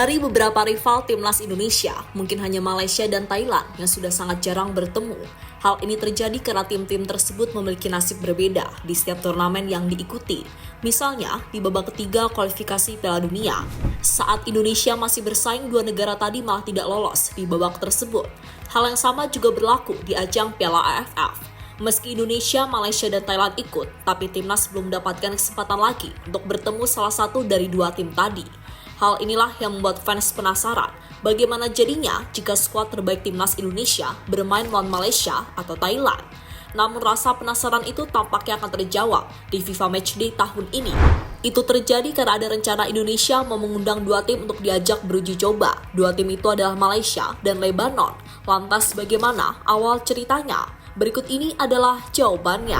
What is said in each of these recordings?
Dari beberapa rival timnas Indonesia, mungkin hanya Malaysia dan Thailand yang sudah sangat jarang bertemu. Hal ini terjadi karena tim-tim tersebut memiliki nasib berbeda di setiap turnamen yang diikuti. Misalnya, di babak ketiga kualifikasi Piala Dunia, saat Indonesia masih bersaing, dua negara tadi malah tidak lolos di babak tersebut. Hal yang sama juga berlaku di ajang Piala AFF. Meski Indonesia, Malaysia, dan Thailand ikut, tapi timnas belum mendapatkan kesempatan lagi untuk bertemu salah satu dari dua tim tadi. Hal inilah yang membuat fans penasaran bagaimana jadinya jika skuad terbaik timnas Indonesia bermain melawan Malaysia atau Thailand. Namun rasa penasaran itu tampaknya akan terjawab di FIFA Matchday tahun ini. Itu terjadi karena ada rencana Indonesia mau mengundang dua tim untuk diajak beruji coba. Dua tim itu adalah Malaysia dan Lebanon. Lantas bagaimana awal ceritanya? Berikut ini adalah jawabannya.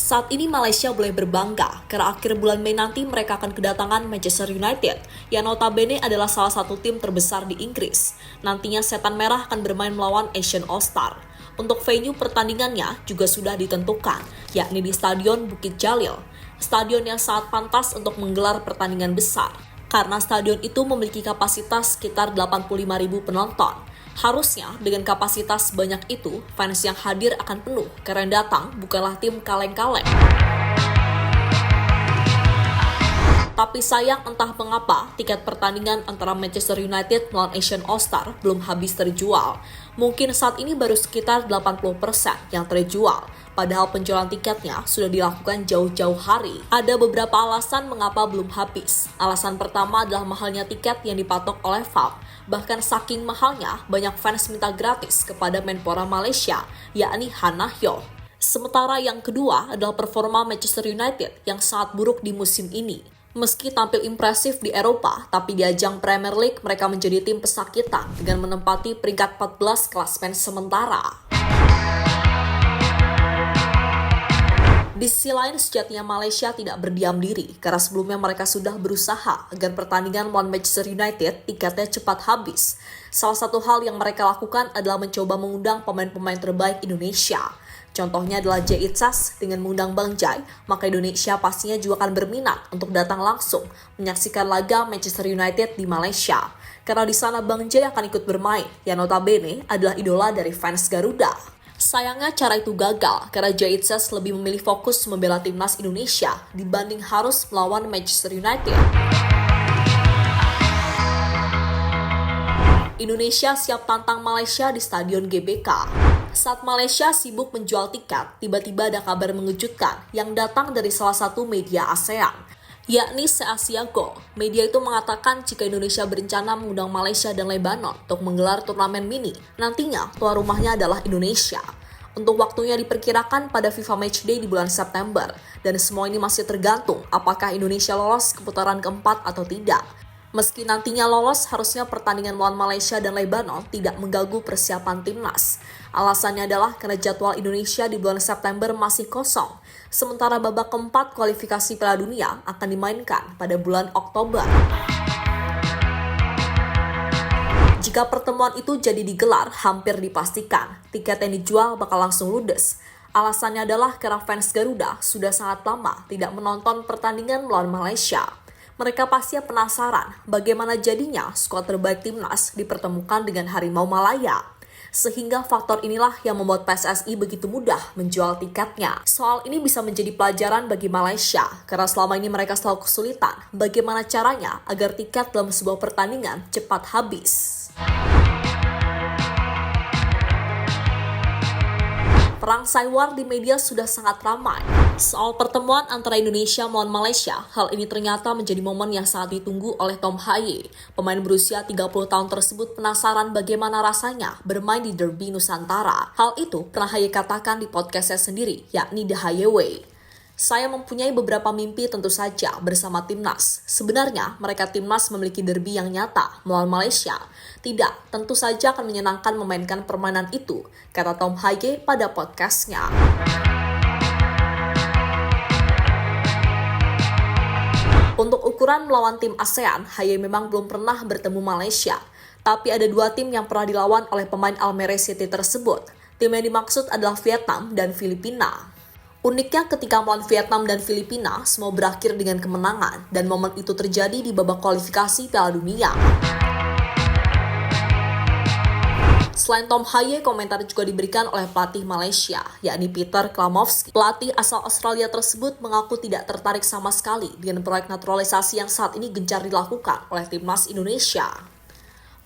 Saat ini Malaysia boleh berbangga karena akhir bulan Mei nanti mereka akan kedatangan Manchester United yang notabene adalah salah satu tim terbesar di Inggris. Nantinya Setan Merah akan bermain melawan Asian All-Star. Untuk venue pertandingannya juga sudah ditentukan, yakni di Stadion Bukit Jalil. Stadion yang sangat pantas untuk menggelar pertandingan besar karena stadion itu memiliki kapasitas sekitar 85.000 penonton. Harusnya dengan kapasitas banyak itu, fans yang hadir akan penuh karena yang datang bukanlah tim kaleng-kaleng. Tapi sayang entah mengapa tiket pertandingan antara Manchester United melawan Asian All-Star belum habis terjual. Mungkin saat ini baru sekitar 80% yang terjual, padahal penjualan tiketnya sudah dilakukan jauh-jauh hari. Ada beberapa alasan mengapa belum habis. Alasan pertama adalah mahalnya tiket yang dipatok oleh VALV. Bahkan saking mahalnya, banyak fans minta gratis kepada Menpora Malaysia, yakni Hanahyo. Sementara yang kedua adalah performa Manchester United yang sangat buruk di musim ini. Meski tampil impresif di Eropa, tapi di ajang Premier League mereka menjadi tim pesakitan dengan menempati peringkat 14 klasemen sementara. Di sisi lain, sejatinya Malaysia tidak berdiam diri karena sebelumnya mereka sudah berusaha agar pertandingan melawan Manchester United tiketnya cepat habis. Salah satu hal yang mereka lakukan adalah mencoba mengundang pemain-pemain terbaik Indonesia. Contohnya adalah Jay Itzas dengan mengundang Bang Jai, maka Indonesia pastinya juga akan berminat untuk datang langsung menyaksikan laga Manchester United di Malaysia. Karena di sana Bang Jai akan ikut bermain, yang notabene adalah idola dari fans Garuda. Sayangnya cara itu gagal karena Jay Itzas lebih memilih fokus membela timnas Indonesia dibanding harus melawan Manchester United. Indonesia siap tantang Malaysia di Stadion GBK. Saat Malaysia sibuk menjual tiket, tiba-tiba ada kabar mengejutkan yang datang dari salah satu media ASEAN, yakni Se-Asia-Go. Media itu mengatakan jika Indonesia berencana mengundang Malaysia dan Lebanon untuk menggelar turnamen mini, nantinya tuan rumahnya adalah Indonesia. Untuk waktunya diperkirakan pada FIFA Matchday di bulan September, dan semua ini masih tergantung apakah Indonesia lolos ke putaran keempat atau tidak. Meski nantinya lolos, harusnya pertandingan melawan Malaysia dan Lebanon tidak mengganggu persiapan timnas. Alasannya adalah karena jadwal Indonesia di bulan September masih kosong, sementara babak keempat kualifikasi Piala Dunia akan dimainkan pada bulan Oktober. Jika pertemuan itu jadi digelar, hampir dipastikan tiket yang dijual bakal langsung ludes. Alasannya adalah karena fans Garuda sudah sangat lama tidak menonton pertandingan melawan Malaysia. Mereka pasti penasaran bagaimana jadinya skuad terbaik timnas dipertemukan dengan Harimau Malaya. Sehingga faktor inilah yang membuat PSSI begitu mudah menjual tiketnya. Soal ini bisa menjadi pelajaran bagi Malaysia, karena selama ini mereka selalu kesulitan bagaimana caranya agar tiket dalam sebuah pertandingan cepat habis. Perang Saiwar di media sudah sangat ramai. Soal pertemuan antara Indonesia melawan Malaysia, hal ini ternyata menjadi momen yang sangat ditunggu oleh Tom Haye. Pemain berusia 30 tahun tersebut penasaran bagaimana rasanya bermain di Derby Nusantara. Hal itu pernah Haye katakan di podcastnya sendiri, yakni The Haye Way. Saya mempunyai beberapa mimpi tentu saja bersama timnas. Sebenarnya mereka timnas memiliki derby yang nyata melawan Malaysia. Tidak, tentu saja akan menyenangkan memainkan permainan itu, kata Tom Haye pada podcastnya. Untuk ukuran melawan tim ASEAN, Haye memang belum pernah bertemu Malaysia. Tapi ada dua tim yang pernah dilawan oleh pemain Almere City tersebut. Tim yang dimaksud adalah Vietnam dan Filipina. Uniknya ketika melawan Vietnam dan Filipina, semua berakhir dengan kemenangan dan momen itu terjadi di babak kualifikasi Piala Dunia. Selain Tom Haye, komentar juga diberikan oleh pelatih Malaysia, yakni Peter Klamovski. Pelatih asal Australia tersebut mengaku tidak tertarik sama sekali dengan proyek naturalisasi yang saat ini gencar dilakukan oleh timnas Indonesia.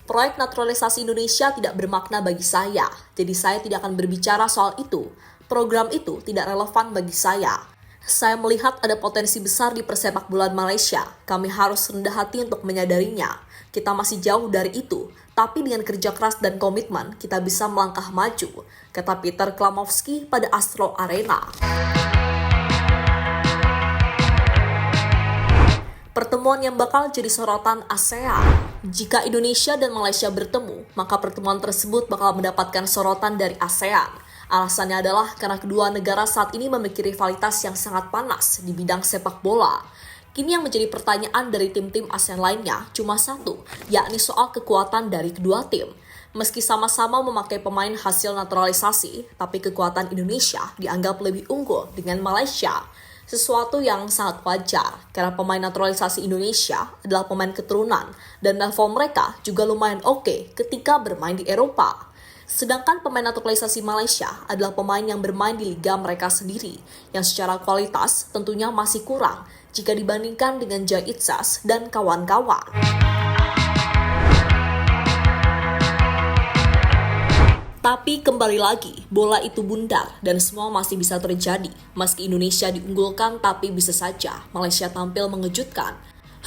Proyek naturalisasi Indonesia tidak bermakna bagi saya, jadi saya tidak akan berbicara soal itu. Program itu tidak relevan bagi saya. Saya melihat ada potensi besar di persepakbolaan Malaysia. Kami harus rendah hati untuk menyadarinya. Kita masih jauh dari itu, tapi dengan kerja keras dan komitmen, kita bisa melangkah maju, kata Peter Klamovski pada Astro Arena. Pertemuan yang bakal jadi sorotan ASEAN. Jika Indonesia dan Malaysia bertemu, maka pertemuan tersebut bakal mendapatkan sorotan dari ASEAN. Alasannya adalah karena kedua negara saat ini memiliki rivalitas yang sangat panas di bidang sepak bola. Kini yang menjadi pertanyaan dari tim-tim ASEAN lainnya cuma satu, yakni soal kekuatan dari kedua tim. Meski sama-sama memakai pemain hasil naturalisasi, tapi kekuatan Indonesia dianggap lebih unggul dengan Malaysia. Sesuatu yang sangat wajar, karena pemain naturalisasi Indonesia adalah pemain keturunan, dan level mereka juga lumayan oke ketika bermain di Eropa. Sedangkan pemain naturalisasi Malaysia adalah pemain yang bermain di liga mereka sendiri, yang secara kualitas tentunya masih kurang jika dibandingkan dengan Jai Itzas dan kawan-kawan. Tapi kembali lagi, bola itu bundar dan semua masih bisa terjadi. Meski Indonesia diunggulkan, tapi bisa saja Malaysia tampil mengejutkan.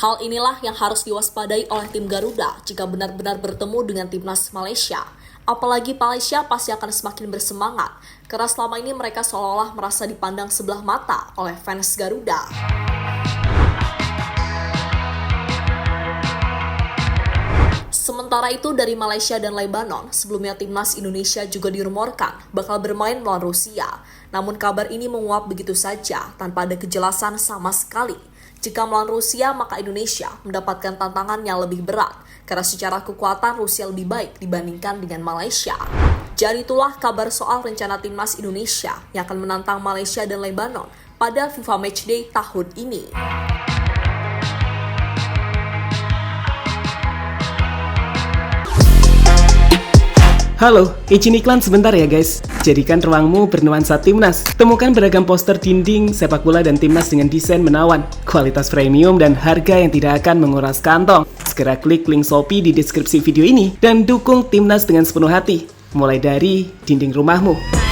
Hal inilah yang harus diwaspadai oleh tim Garuda jika benar-benar bertemu dengan timnas Malaysia. Apalagi Malaysia pasti akan semakin bersemangat, karena selama ini mereka seolah-olah merasa dipandang sebelah mata oleh fans Garuda. Sementara itu dari Malaysia dan Lebanon, sebelumnya timnas Indonesia juga dirumorkan bakal bermain melawan Rusia. Namun kabar ini menguap begitu saja tanpa ada kejelasan sama sekali. Jika melawan Rusia, maka Indonesia mendapatkan tantangan yang lebih berat, karena secara kekuatan Rusia lebih baik dibandingkan dengan Malaysia. Jadi itulah kabar soal rencana timnas Indonesia yang akan menantang Malaysia dan Lebanon pada FIFA Matchday tahun ini. Halo, izin iklan sebentar ya guys. Jadikan ruangmu bernuansa timnas. Temukan beragam poster dinding, sepak bola dan timnas dengan desain menawan, kualitas premium dan harga yang tidak akan menguras kantong. Segera klik link Shopee di deskripsi video ini dan dukung timnas dengan sepenuh hati. Mulai dari dinding rumahmu.